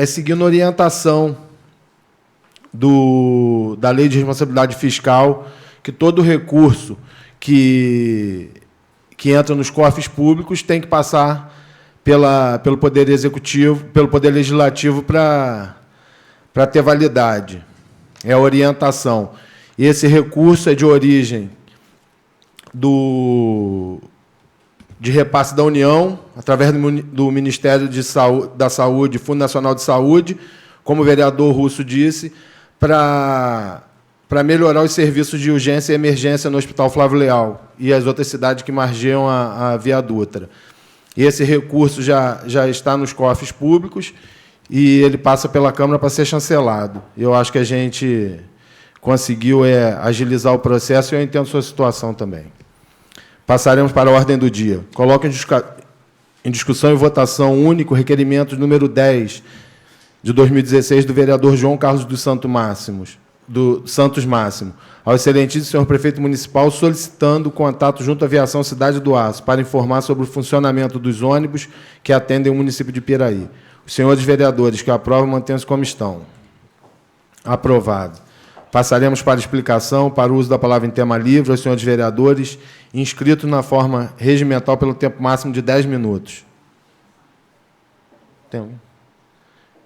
seguindo a orientação da Lei de Responsabilidade Fiscal, que todo recurso que entra nos cofres públicos tem que passar pelo Poder Executivo, pelo Poder Legislativo para ter validade. É a orientação. E esse recurso é de origem do de repasse da União, através do Ministério da Saúde, Fundo Nacional de Saúde, como o vereador Russo disse, para melhorar os serviços de urgência e emergência no Hospital Flávio Leal e as outras cidades que margeiam a Via Dutra. E esse recurso já está nos cofres públicos e ele passa pela Câmara para ser chancelado. Eu acho que a gente conseguiu agilizar o processo e eu entendo sua situação também. Passaremos para a ordem do dia. Coloco em discussão e votação único o requerimento número 10 de 2016 do vereador João Carlos dos Santos Máximo, ao excelentíssimo senhor prefeito municipal, solicitando contato junto à Aviação Cidade do Aço para informar sobre o funcionamento dos ônibus que atendem o município de Piraí. Os senhores vereadores que aprovam, mantenham-se como estão. Aprovado. Passaremos para a explicação, para o uso da palavra em tema livre, aos senhores vereadores, inscritos na forma regimental pelo tempo máximo de 10 minutos.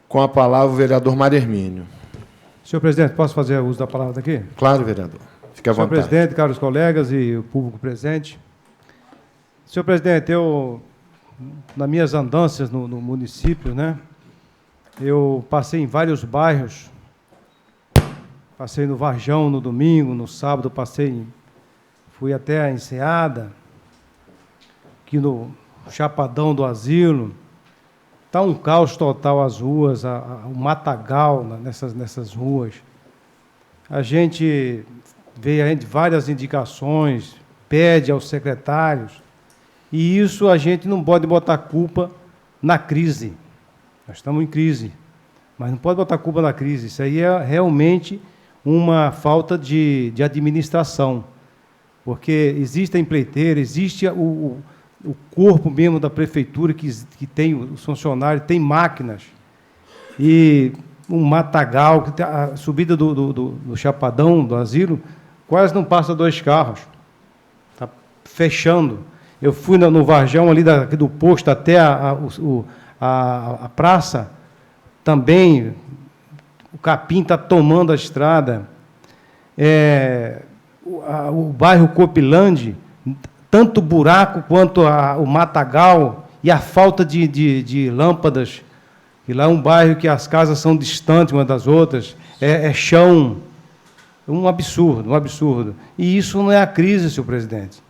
Com a palavra, o vereador Mário Hermínio. Senhor presidente, posso fazer uso da palavra daqui? Claro, vereador. Fique à vontade. Senhor presidente, caros colegas e o público presente. Senhor presidente, nas minhas andanças no município, eu passei em vários bairros. Passei no Varjão no domingo, no sábado fui até a Enseada, aqui no Chapadão do Asilo. Está um caos total as ruas, o matagal nessas ruas. A gente vê várias indicações, pede aos secretários, e isso a gente não pode botar culpa na crise. Nós estamos em crise, mas não pode botar culpa na crise. Isso aí é realmente uma falta de administração, porque existe a empreiteira, existe o corpo mesmo da prefeitura que tem os funcionários, tem máquinas, e um matagal, a subida do Chapadão, do Asilo, quase não passa 2 carros, está fechando. Eu fui no Varjão, ali do posto até a praça, também o capim está tomando a estrada. O bairro Copilândia, tanto buraco quanto o matagal e a falta de lâmpadas. E lá é um bairro que as casas são distantes umas das outras, chão. Um absurdo, um absurdo. E isso não é a crise, senhor presidente.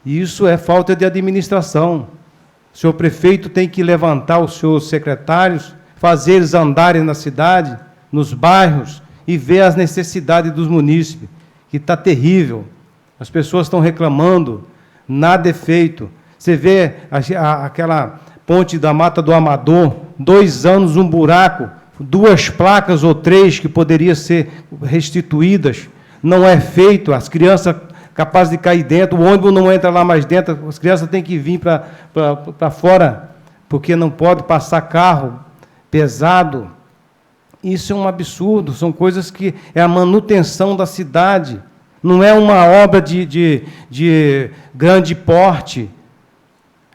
Isso é falta de administração. O senhor prefeito tem que levantar os seus secretários, fazer eles andarem na cidade, nos bairros, e ver as necessidades dos munícipes, que está terrível. As pessoas estão reclamando, nada é feito. Você vê aquela ponte da Mata do Amador, 2 anos, um buraco, 2 placas ou 3 que poderiam ser restituídas, não é feito, as crianças capazes de cair dentro, o ônibus não entra lá mais dentro, as crianças têm que vir para fora, porque não pode passar carro pesado. Isso é um absurdo, são coisas que é a manutenção da cidade, não é uma obra de grande porte.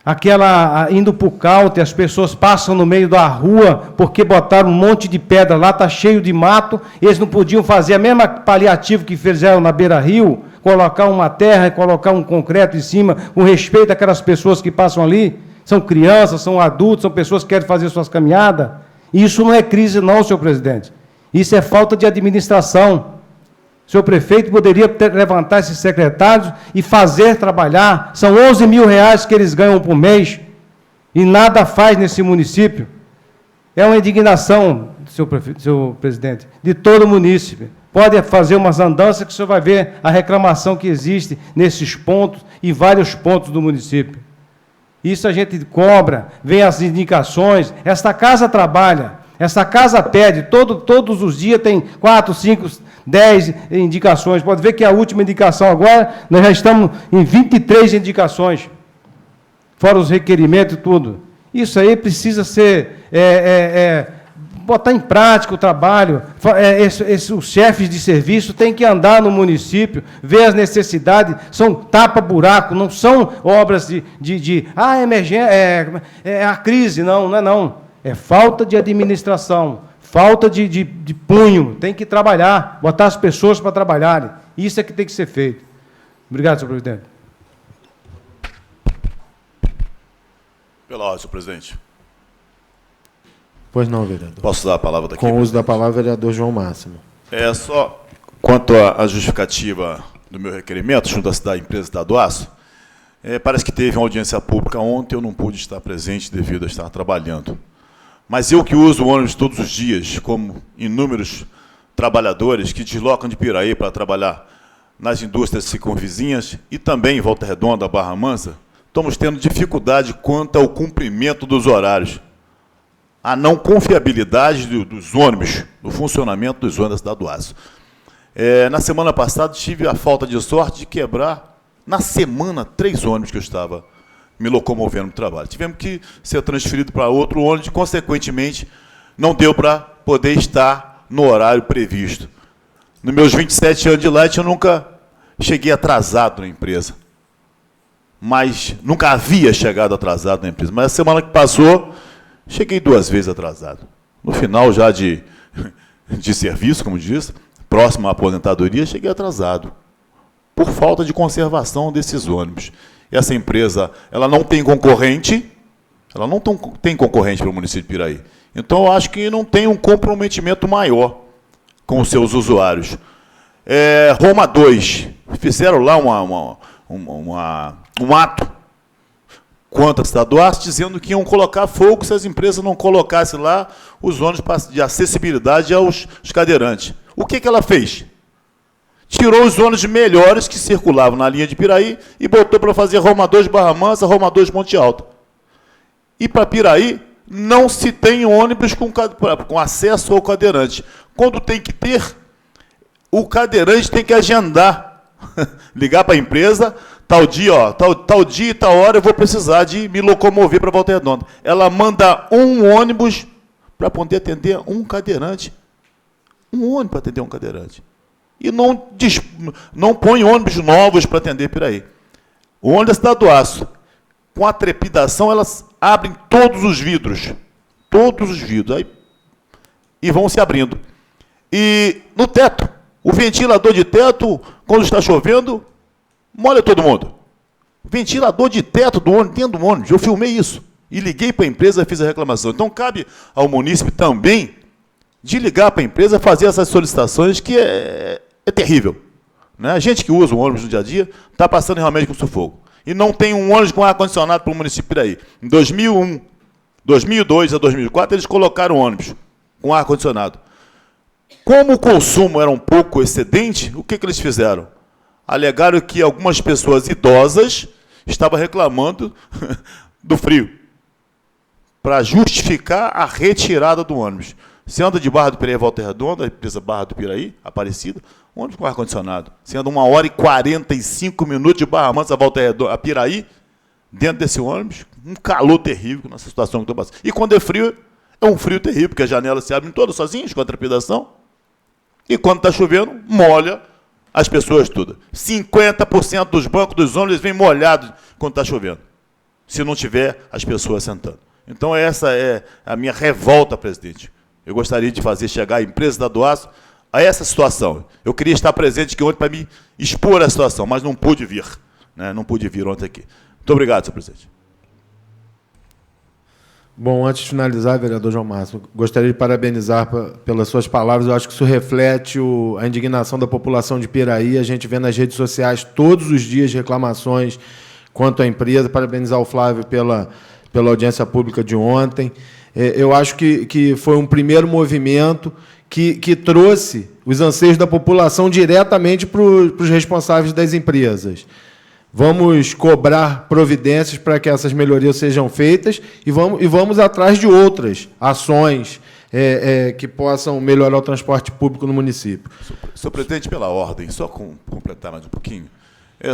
Aquela, indo para o Caute, as pessoas passam no meio da rua porque botaram um monte de pedra lá, está cheio de mato, eles não podiam fazer a mesma paliativa que fizeram na beira-rio, colocar uma terra e colocar um concreto em cima, com respeito àquelas pessoas que passam ali. São crianças, são adultos, são pessoas que querem fazer suas caminhadas. Isso não é crise não, senhor presidente. Isso é falta de administração. O senhor prefeito poderia levantar esses secretários e fazer trabalhar. São 11 mil reais que eles ganham por mês e nada faz nesse município. É uma indignação, senhor presidente, de todo o município. Pode fazer umas andanças que o senhor vai ver a reclamação que existe nesses pontos e vários pontos do município. Isso a gente cobra, vem as indicações. Esta casa trabalha, essa casa pede, todos os dias tem 4, 5, 10 indicações. Pode ver que a última indicação agora, nós já estamos em 23 indicações, fora os requerimentos e tudo. Isso aí precisa ser, botar em prática o trabalho. Os chefes de serviço têm que andar no município, ver as necessidades, são tapa-buraco, não são obras emergência, é a crise, não é não. É falta de administração, falta de punho, tem que trabalhar, botar as pessoas para trabalharem. Isso é que tem que ser feito. Obrigado, senhor presidente. Pela ordem, senhor presidente. Pois não, vereador. Posso dar a palavra daqui? Com o uso da palavra, vereador João Máximo. É só quanto à justificativa do meu requerimento junto da empresa da Doaço, parece que teve uma audiência pública ontem, eu não pude estar presente devido a estar trabalhando. Mas eu que uso o ônibus todos os dias, como inúmeros trabalhadores que deslocam de Piraí para trabalhar nas indústrias circunvizinhas e também em Volta Redonda, Barra Mansa, estamos tendo dificuldade quanto ao cumprimento dos horários. A não confiabilidade dos ônibus, do funcionamento dos ônibus da Doaço. Na semana passada, tive a falta de sorte de quebrar, na semana, 3 ônibus que eu estava me locomovendo no trabalho. Tivemos que ser transferido para outro ônibus e, consequentemente, não deu para poder estar no horário previsto. Nos meus 27 anos de Light, eu nunca cheguei atrasado na empresa. Mas nunca havia chegado atrasado na empresa. Mas a semana que passou, cheguei 2 vezes atrasado. No final já de serviço, como diz, próximo à aposentadoria, cheguei atrasado. Por falta de conservação desses ônibus. Essa empresa, ela não tem concorrente, para o município de Piraí. Então, eu acho que não tem um comprometimento maior com os seus usuários. Roma 2, fizeram lá um ato contra a cidade do Aço, dizendo que iam colocar fogo se as empresas não colocassem lá os ônibus de acessibilidade aos cadeirantes. O que ela fez? Tirou os ônibus melhores que circulavam na linha de Piraí e botou para fazer Roma 2 Barra Mansa, Roma 2 Monte Alto. E para Piraí não se tem ônibus com acesso ao cadeirante. Quando tem que ter, o cadeirante tem que agendar, ligar para a empresa, tal dia e tal hora eu vou precisar de me locomover para Volta Redonda. Ela manda um ônibus para poder atender um cadeirante. Um ônibus para atender um cadeirante. E não põe ônibus novos para atender Piraí. O ônibus da Cidade do Aço, com a trepidação, elas abrem todos os vidros. Aí, e vão se abrindo. E no teto, o ventilador de teto, quando está chovendo, molha todo mundo. Ventilador de teto do ônibus, dentro do ônibus. Eu filmei isso. E liguei para a empresa e fiz a reclamação. Então, cabe ao munícipe também de ligar para a empresa, fazer essas solicitações, que é terrível. Né? A gente que usa o ônibus no dia a dia está passando realmente com sufoco. E não tem um ônibus com ar-condicionado para o município de Piraí. Em 2001, 2002 a 2004, eles colocaram ônibus com ar-condicionado. Como o consumo era um pouco excedente, o que eles fizeram? Alegaram que algumas pessoas idosas estavam reclamando do frio, para justificar a retirada do ônibus. Você anda de Barra do Piraí a Volta Redonda, a empresa Barra do Piraí, Aparecida, ônibus com ar-condicionado. Você anda 1h45 de Barra Mansa a Volta Redonda, a Piraí, dentro desse ônibus, um calor terrível nessa situação que estou passando. E quando é frio, é um frio terrível, porque as janelas se abrem todas sozinhas, com a trepidação. E quando está chovendo, molha as pessoas todas. 50% dos bancos dos ônibus vêm molhados quando está chovendo, se não tiver as pessoas sentando. Então, essa é a minha revolta, presidente. Eu gostaria de fazer chegar a empresa da Doaço a essa situação. Eu queria estar presente aqui ontem para me expor a situação, mas não pude vir. Né? Não pude vir ontem aqui. Muito obrigado, senhor presidente. Bom, antes de finalizar, vereador João Máximo, gostaria de parabenizar pelas suas palavras. Eu acho que isso reflete a indignação da população de Piraí. A gente vê nas redes sociais todos os dias reclamações quanto à empresa. Parabenizar o Flávio pela audiência pública de ontem. Eu acho que foi um primeiro movimento que trouxe os anseios da população diretamente para os responsáveis das empresas. Vamos cobrar providências para que essas melhorias sejam feitas e vamos atrás de outras ações que possam melhorar o transporte público no município. Senhor presidente, pela ordem, só completar mais um pouquinho,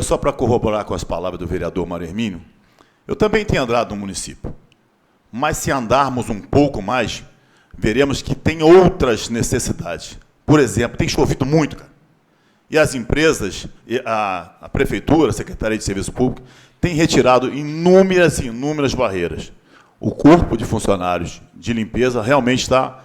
só para corroborar com as palavras do vereador Mário Hermínio, eu também tenho andado no município, mas se andarmos um pouco mais, veremos que tem outras necessidades. Por exemplo, tem chovido muito, cara. E as empresas, a Prefeitura, a Secretaria de Serviço Público, tem retirado inúmeras barreiras. O corpo de funcionários de limpeza realmente está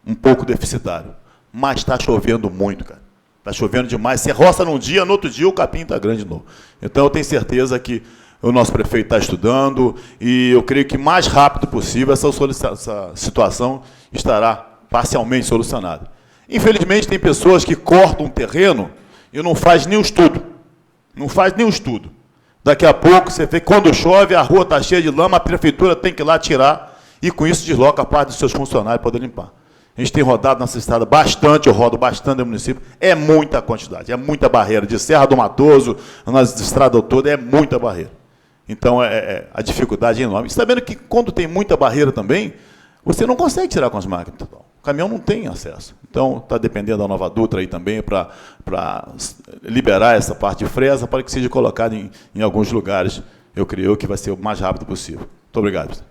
um pouco deficitário. Mas está chovendo muito, cara. Está chovendo demais. Você roça num dia, no outro dia o capim está grande de novo. Então, eu tenho certeza que o nosso prefeito está estudando, e eu creio que mais rápido possível essa situação estará parcialmente solucionada. Infelizmente, tem pessoas que cortam um terreno e não faz nenhum estudo. Não faz nenhum estudo. Daqui a pouco, você vê que quando chove, a rua está cheia de lama, a prefeitura tem que ir lá tirar, e com isso desloca a parte dos seus funcionários para poder limpar. A gente tem rodado nessa estrada bastante, eu rodo bastante no município, é muita quantidade, é muita barreira. De Serra do Matoso, nas estradas todas, é muita barreira. Então, a dificuldade é enorme. Você está vendo que quando tem muita barreira também, você não consegue tirar com as máquinas. O caminhão não tem acesso. Então, está dependendo da Nova Dutra aí também para liberar essa parte de fresa para que seja colocada em alguns lugares. Eu creio que vai ser o mais rápido possível. Muito obrigado.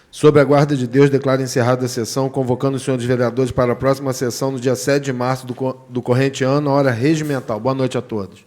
Sob a guarda de Deus, declaro encerrada a sessão, convocando os senhores vereadores para a próxima sessão, no dia 7 de março do corrente ano, hora regimental. Boa noite a todos.